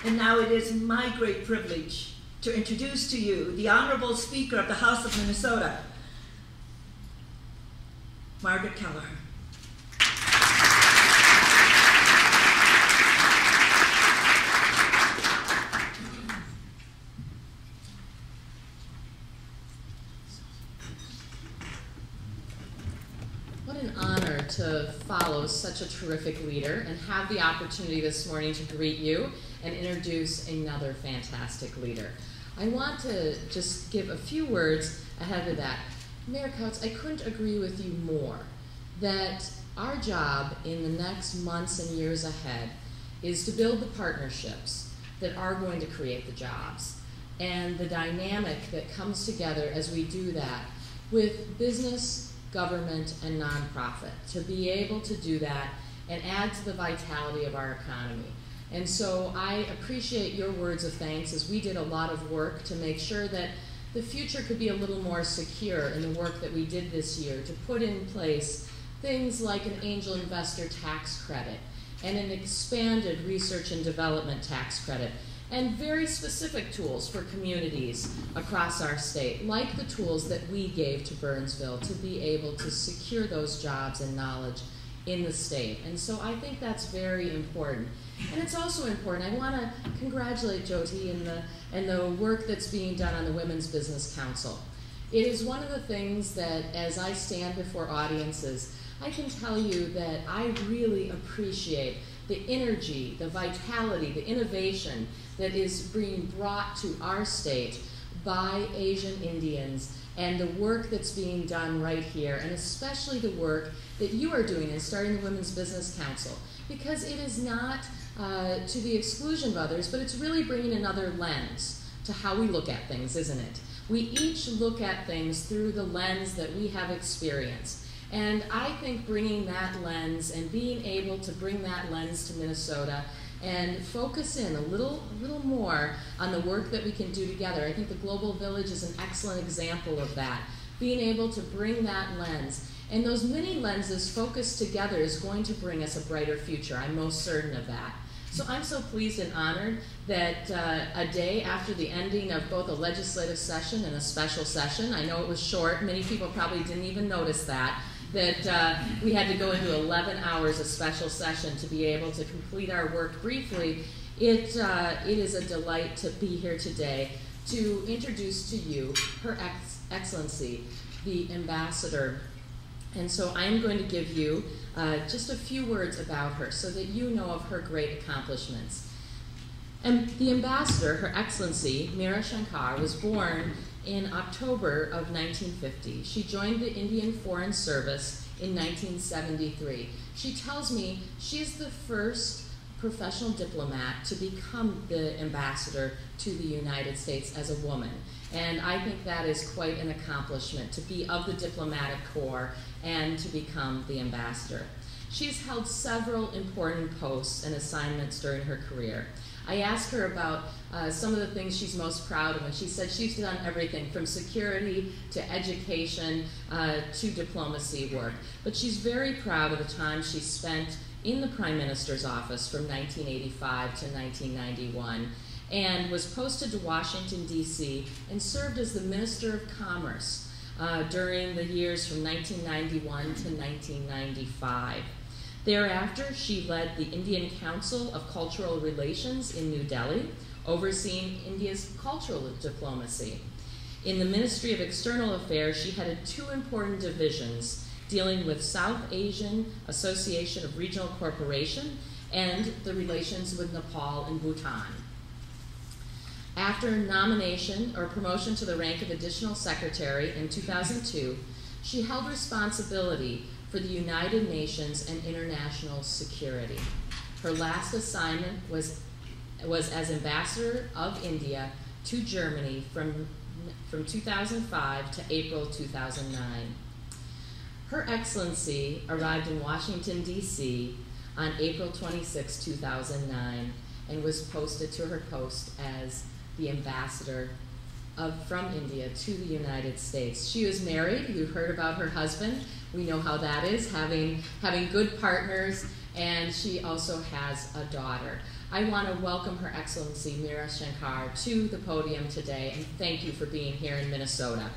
And now it is my great privilege to introduce to you the Honorable Speaker of the House of Minnesota, Margaret Kelleher. What an honor to follow such a terrific leader and have the opportunity this morning to greet you and introduce another fantastic leader. I want to just give a few words ahead of that. Mayor Kautz, I couldn't agree with you more that our job in the next months and years ahead is to build the partnerships that are going to create the jobs and the dynamic that comes together as we do that with business, government, and nonprofit, to be able to do that and add to the vitality of our economy. And so I appreciate your words of thanks as we did a lot of work to make sure that the future could be a little more secure in the work that we did this year to put in place things like an angel investor tax credit and an expanded research and development tax credit and very specific tools for communities across our state, like the tools that we gave to Burnsville to be able to secure those jobs and knowledge in the state. And so I think that's very important. And it's also important, I want to congratulate Jyoti and the work that's being done on the Women's Business Council. It is one of the things that, as I stand before audiences, I can tell you that I really appreciate the energy, the vitality, the innovation that is being brought to our state by Asian Indians and the work that's being done right here, and especially the work that you are doing in starting the Women's Business Council, because it is not to the exclusion of others, but it's really bringing another lens to how we look at things, isn't it? We each look at things through the lens that we have experienced. And I think bringing that lens and being able to bring that lens to Minnesota and focus in a little more on the work that we can do together. I think the Global Village is an excellent example of that, being able to bring that lens. And those many lenses focused together is going to bring us a brighter future. I'm most certain of that. So I'm so pleased and honored that a day after the ending of both a legislative session and a special session, I know it was short, many people probably didn't even notice that we had to go into 11 hours of special session to be able to complete our work briefly. It is a delight to be here today to introduce to you Her Excellency, the Ambassador. And so I'm going to give you just a few words about her so that you know of her great accomplishments. And the Ambassador, Her Excellency, Meera Shankar, was born in October of 1950. She joined the Indian Foreign Service in 1973. She tells me she's the first professional diplomat to become the ambassador to the United States as a woman. And I think that is quite an accomplishment, to be of the diplomatic corps and to become the ambassador. She's held several important posts and assignments during her career. I asked her about some of the things she's most proud of, and she said she's done everything from security to education to diplomacy work. But she's very proud of the time she spent in the Prime Minister's office from 1985 to 1991 and was posted to Washington, D.C. and served as the Minister of Commerce during the years from 1991 to 1995. Thereafter, she led the Indian Council of Cultural Relations in New Delhi, overseeing India's cultural diplomacy. In the Ministry of External Affairs, she headed two important divisions dealing with South Asian Association of Regional Corporation and the relations with Nepal and Bhutan. After nomination or promotion to the rank of Additional Secretary in 2002, she held responsibility for the United Nations and international security. Her last assignment was as Ambassador of India to Germany from 2005 to April 2009. Her Excellency arrived in Washington, D.C. on April 26, 2009, and was posted to her post as the Ambassador from India to the United States. She was married. You've heard about her husband. We know how that is, having good partners and she also has a daughter. I want to welcome Her Excellency Meera Shankar to the podium today, and thank you for being here in Minnesota.